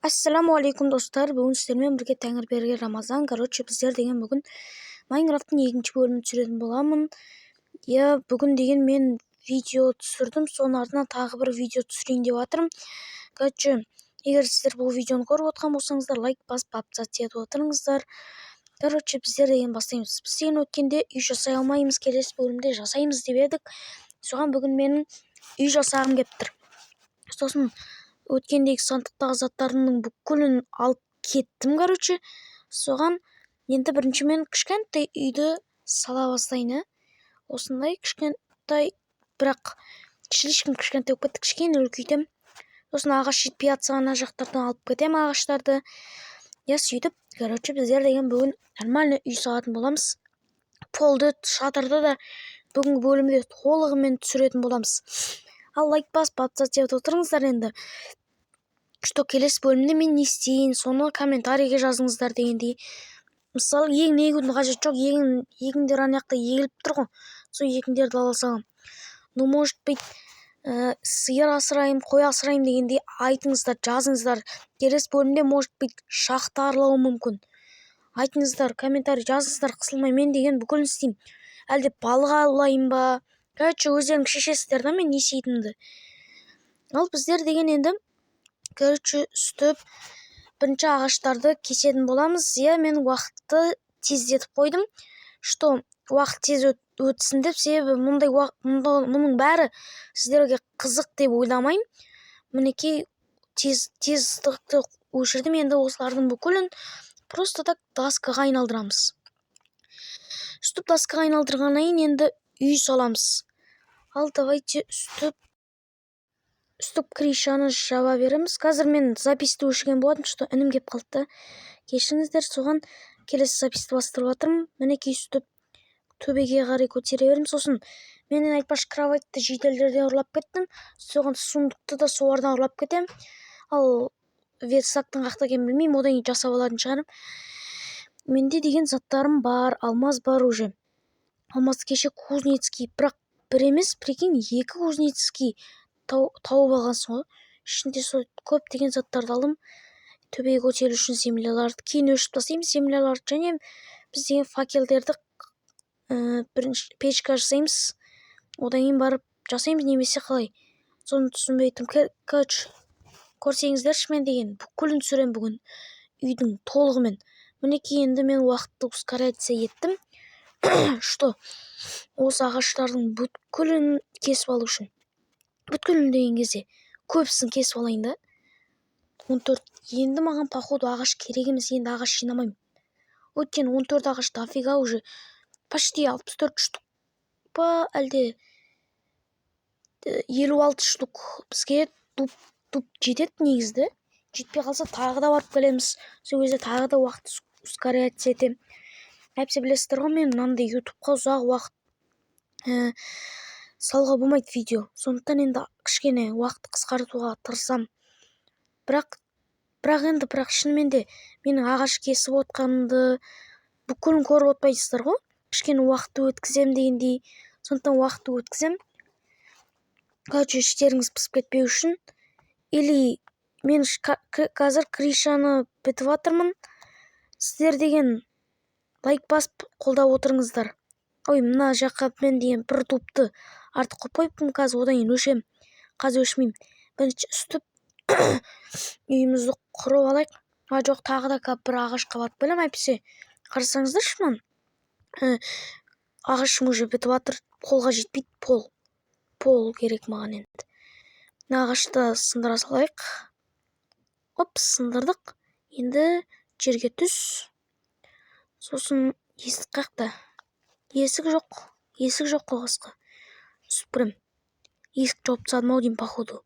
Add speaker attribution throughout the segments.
Speaker 1: Ассаламуалейкум достар, бүгін сіздермен бірге Тәңірберген Рамазан. Біздер деген бүгін Майнкрафттың 2-ші бөлімін түсіретін боламын. Бүгін деген мен видео түсірдім, соның артынан тағы бір видео түсірейін деп жатырмын. Егер сіздер бұл видеоны көріп отқан болсаңыздар, лайк басып абзац етіп отырыңыздар. Біздер деген бастаймыз. Біз деген өткенде үй жасай алмаймыз, келесі бөлімде жасаймыз деп едік. Соған бүгін менің үй жасағым келіп тұр. Сосын өткендегі сандықтағы заттарымның бүкілін алып кеттім. Соған енді бірінші мен кішкентай үйді сала бастайын. Осындай кішкентай, бірақ слишком кішкентай болып кетті, кішкене үлкейтем. Сосын ағаш жетпей жатса ана жақтардан алып кетем ағаштарды. Сөйтіп, біздер деген бүгін нормальный үй салатын боламыз. Полды, шатырды да бүгінгі бөлімде толығымен түсіретін боламыз. Ал лайк басып абзац етіп отырыңыздар енді. Келесі бөлімде мен не істейін, соны комментарийге жазыңыздар дегендей. Мысалы, егін егудің қажеті жоқ, егіндер ана жақта егіліп тұр ғой, сол егіндерді ала салам. Может быть, сиыр асырайым, қой асырайым дегендей айтыңыздар, жазыңыздар. Келесі бөлімде может быть шақты аралауы мүмкін. Айтыңыздар, комментарий жазыңыздар, қысылмай, мен деген бүкілін істеймін. Әлде балық аулайын ба? Өздерің шешесіздер да мен не істейтінімді. Ал біздер деген енді үстіп бірінші ағаштарды кесетін боламыз. Мен уақытты тездетіп қойдым. Уақыт тез өтсін деп, себебі мұның бәрі сіздерге қызық деп ойламаймын. Мінекей тездікті өшірдім. Енді осылардың бүкілін просто так доскаға айналдырамыз. Доскаға айналдырғаннан кейін енді үй саламыз. Ал давайте үстіп крышаны жаба береміз. Қазір мен записьті өшірген болатым, інім кеп қалды. Кешіріңіздер, соған келесі записьті бастырып жатырмын. Мінекей үстіп төбеге қарай көтере беремін. Сосын менен айтпақшы кроватьты жителдерден ұрлап кеттім. Соған сундықты да солардан ұрлап кетем. Ал ветсактың қақта екенін білмеймін, одан кейін жасап алатын шығарым. Менде деген заттарым бар, алмаз бар уже. Алмазды кеше кузнецкий, бірақ бір емес, прикинь, 2 кузнецкий тауып алғансың ғой. Ішінде көп деген заттарды алдым. Төбеге көтеру үшін земляларды кейін өшіп тастаймыз, земляларды, және біз деген факелдерді бірінші печка жасаймыз. Одан кейін барып жасаймыз, немесе қалай. Соны түсінбейтім. Көрсеңіздерші, мен деген бүкілін түсірем бүгін үйдің толығымен. Мінекей енді мен уақытты ускоряться еттім. Осы ағаштардың бүткілін кесіп алу үшін. Бүткілін деген кезде көпсін кесіп алайын да. 14. Енді маған походу ағаш керек емес, енді ағаш жинамаймын. Өткен 14 ағаш дофига уже. Почти 64 штук па, әлде 56 штук бізге туп жетеді негізді. Жетпей қалса тағы да барып келеміз. Сол кезде тағы да уақытты ускоряться етем. Әпсе білесіздер ғой, мен мынандай ютубқа ұзақ уақыт салға болмайды видео. Сондықтан енді кішкене уақытты қысқартуға тырысам. Бірақ шынымен де менің ағаш кесіп отқанымды бүкілін көріп отпайсыздар ғой. Кішкене уақытты өткізем дегендей. Сондықтан уақытты өткізем. Іштеріңіз пысып кетпеу үшін. Или мен қазір крышаны бітіп жатырмын. Сіздер деген лайк басып қолдап отырыңыздар. Мына жаққа мен деген бір топты артық қойыппын. Қазір одан кейін өшем. Қазір өшмеймін. Бірінші үстіп үйімізді құрып алайық. Жоқ, тағы да бір ағашқа барып келем. Әйтпесе қарасаңыздар шыман. Ағашым уже бітіп жатыр. Қолға жетпейді. Пол керек маған енді. Ағашты сындыра салайық. Сындырдық. Енді жерге түс. Сосын есік қақта. Есік жоқ қоғасқа. Сүпірім. Есік жауып тастадым ау деймін, походу.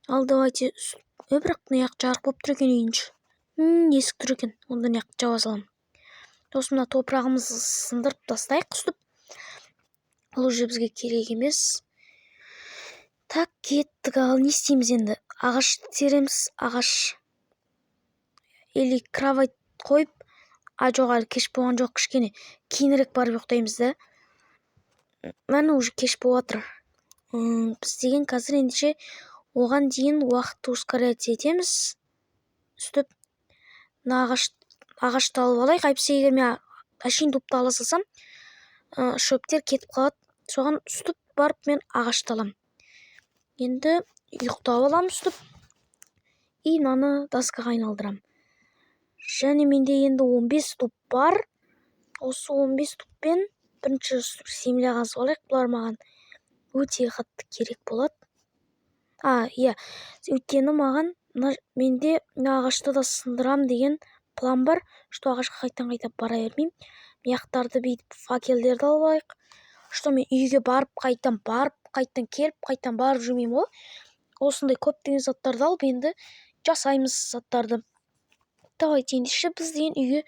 Speaker 1: Ал давайте, бірақ неяқ жарық болып тұр екен үйінші. Есік тұр екен, онда неяқ жаба салам. Сосын мына топырағымызды сындырып тастайық үстіп. Ол уже бізге керек емес. Так, кеттік. Ал не істейміз енді? Ағаш тереміз, ағаш. Или кровать қойып, жоқ, әлі кеш болған жоқ, кішкене кейінірек барып ұйықтаймыз да. Мәні уже кеш болып жатыр. Біз деген қазір ендеше оған дейін уақытты ускоряться етеміз. үстіп ағашты алып алайық. Әйтпесе егер мен әшейін дупты ала салсам, шөптер кетіп қалады. Соған үстіп барып мен ағашты алам. Енді ұйықтап алам үстіп. И мынаны доскаға айналдырам. Және менде енді 15 туп бар. Осы 15 туппен бірінші земля қазып алайық. Бұлар маған өте қатты керек болады. Иә, өйткені маған менде ағашты да сындырам деген план бар. Что ағашқа қайтан бара бермеймін. Мияқтарды бүйтіп факелдерді алып алайық. Что мен үйге барып қайтан келіп, қайтан барып жүрмеймін ғой. Осындай көптеген заттарды алып, енді жасаймыз заттарды. Давайте ендеше біз деген үйге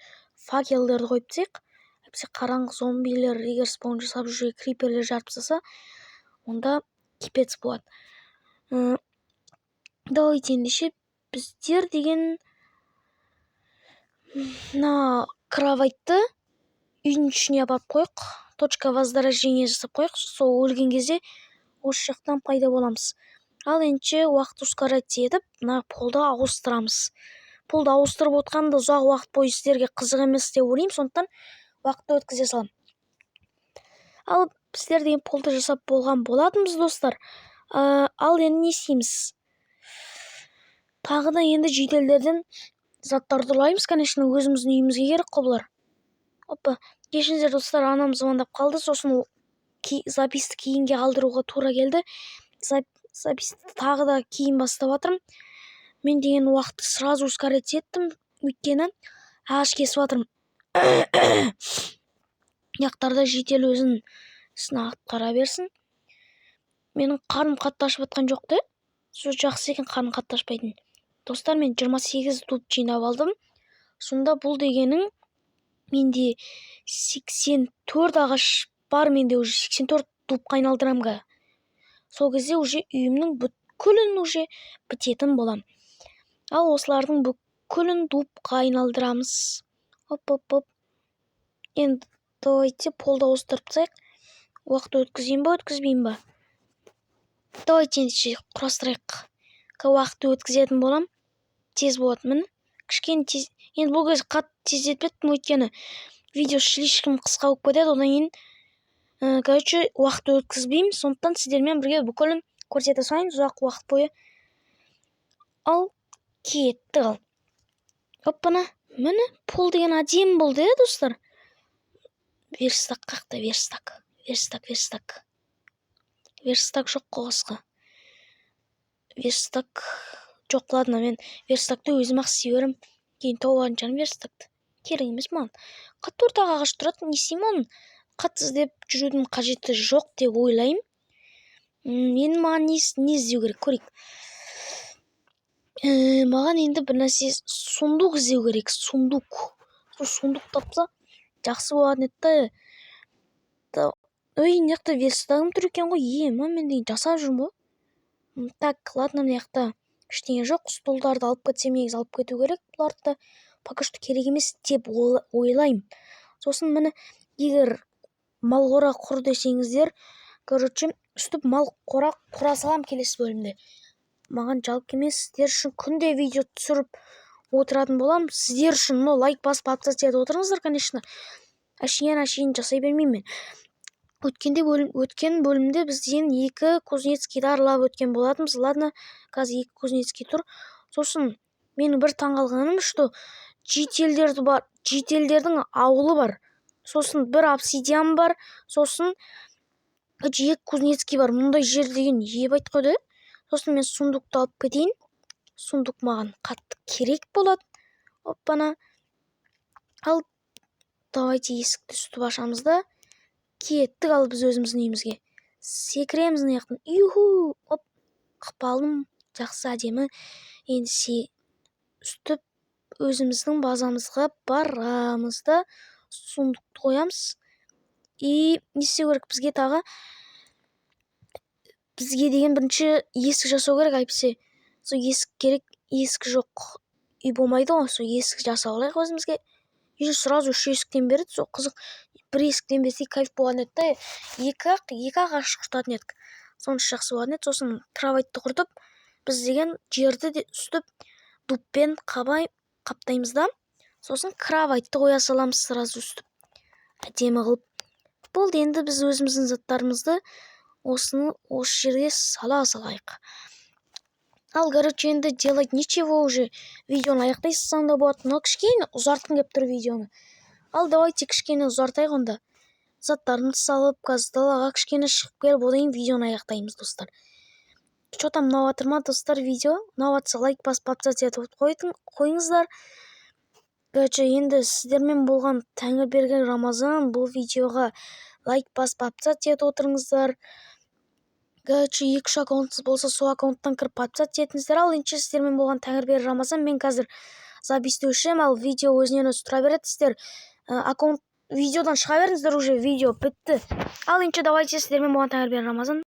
Speaker 1: факелдерді қойып тастайық. Әйтпесе қараңғы зомбилер егер спаун жасап жүрсе, криперлер жарып тастаса, онда кипец болады. Давайте ендеше біздер деген мына кроватьты үйдің ішіне апарып қойық. Точка возрождения жасап қойық. Сол өлген кезде осы жақтан пайда боламыз. Ал ендеше уақыт ускорять етіп, мына полды ауыстырамыз. Полды ауыстырып отқанды ұзақ уақыт бойы сіздерге қызық емес деп ойлаймын, сондықтан уақытты өткізе салам. Ал біздер деген полды жасап болған болатынбыз, достар. Ал енді не істейміз? Тағы да енді жиделдерден заттарды ұрлаймыз, конечно, өзіміздің үйімізге керек қой бұлар. Опа, кешіріңіздер достар, анам звондап қалды, сосын записті кейінге қалдыруға тура келді. Записті тағы да кейін бастап жатырмын. Мен деген уақытты сразу ускорять еттім, өйткені ағаш кесіп жатырмын. Яқтарда жедел өзін ісін атқара берсін. Менің қарным қатты ашып жатқан жоқ та. Сөз жақсы екен қарным қатты ашпайтын. Достар, мен 28 туп жинап алдым. Сонда бұл дегенің менде 84 ағаш бар, менде уже 84 тупқа айналдырамға. Сол кезде уже үйімнің бүткілін уже бітетін болам. Ал осылардың бүткілін тупқа айналдырамыз. Оп. Енді давайте полды ауыстырып тастайық. Уақыт өткізейін ба, өткізбейін ба? Давайте ендеше құрастырайық. Уақытты өткізетін болам. Тез болады, міне. Кішкене тез. Енді бұл кезде қатты тез етпеттім, өйткені видео слишком қысқа болып кетеді. Одан кейін короче, уақытты өткізбеймін, сондықтан сіздермен бірге бүкілін көрсете салайын ұзақ уақыт бойы. Ал кетті ал. Оппана, міне, пол деген әдемі болды, достар. Верстак қақта, верстак. Верстак жоқ қоғысқа. Верстак жоқ, ладно, мен верстакты өзім ақ сүйерім. Кейін тауған жаным верстакты. Керек емес маған. Қатты ортаға ағаш тұрады, не істеймін оның? Қатты іздеп жүрудің қажеті жоқ деп ойлаймын. Мен маған не іздеу керек, көрейік. Маған енді бір нәрсе сундук іздеу керек, сундук. Сундук тапса жақсы болатын еді. Ой, мына жақта верстагым тұр екен ғой. Мен деген жасап жүрмін ғой. Так, ладно, мына жақта ештеңе жоқ. Столдарды алып кетсем, негізі алып кету керек. Бұларды пока что керек емес деп ойлаймын. Сосын міне, егер мал қора құр десеңіздер, короче, үстіп мал қора құра салам келесі бөлімде. Маған жалко емес, сіздер үшін күнде видео түсіріп отыратын болам. Сіздер үшін лайк басып подписаться етіп отырыңыздар, конечно. Әшейін жасай бермеймін мен. Өткен бөлімде бізден 2 кузнецкийді аралап өткен болатынбыз. Ладно, қазір 2 кузнецкий тұр. Сосын менің бір таңғалғаным, что жителдердің ауылы бар. Сосын бір обсидиан бар. Сосын 2 кузнецкий бар. Мұндай жер деген ебайт қойды. Сосын мен сундукты алып кетейін. Сундук маған қатты керек болады. Оппана. Ал давайте есікті үстіп ашамыз да. Кеттік, ал біз өзіміздің үйімізге. Секіреміз неяқтын. Юху! Оп! Қыпалым жақсы әдемі. Енді үстіп өзіміздің базамызға барамыз да сундукты қоямыз. И не істеу керек бізге тағы? Бізге деген бірінші есік жасау керек, әйтпесе. Сол есік керек, есік жоқ. Үй болмайды ғой, сол есік жасап алайық өзімізге. Үйде сразу 3 есіктен береді, сол қызық. Бір есіктен берсек кайф болған еді. Екі ағаш құтатын едік. Сонысы жақсы болған еді. Сосын кроватьты құртып, біз деген жерді де үстіп дуппен қаптаймыз да, сосын кроватьты қоя саламыз сразу үстіп әдемі қылып. Болды, енді біз өзіміздің заттарымызды осы жерге сала салайық. Ал, короче, енді делать ничего, уже видеоны аяқтай салсам да болады, но кішкене ұзартқым келіп тұр видеоны. Ал, давайте кішкене ұзартайық онда. Заттарымызды салып, қазір далаға кішкене шығып келіп, одан кейін видеоны аяқтаймыз, достар. Что там ұнап ма, достар, видео? Ұнап жатса лайк басып, подписаться етіп қойыңыздар. Короче, енді сіздермен болған Тәңірберген Рамазан, бұл видеоға лайк басып, подписаться етіп отырыңыздар. Короче, 2 аккаунтыңыз болса, сол аккаунттан кіріп подписаться етіңіздер. Ал, енді сіздермен болған Тәңірберген Рамазан, мен қазір записывающим, ал видео өзінен өзі тұра береді. Сіздер аккаунт видеодан шыға беріңіздер, уже видео бітті. Ал, енді давайте сіздермен болған Тәңірберген Рамазан.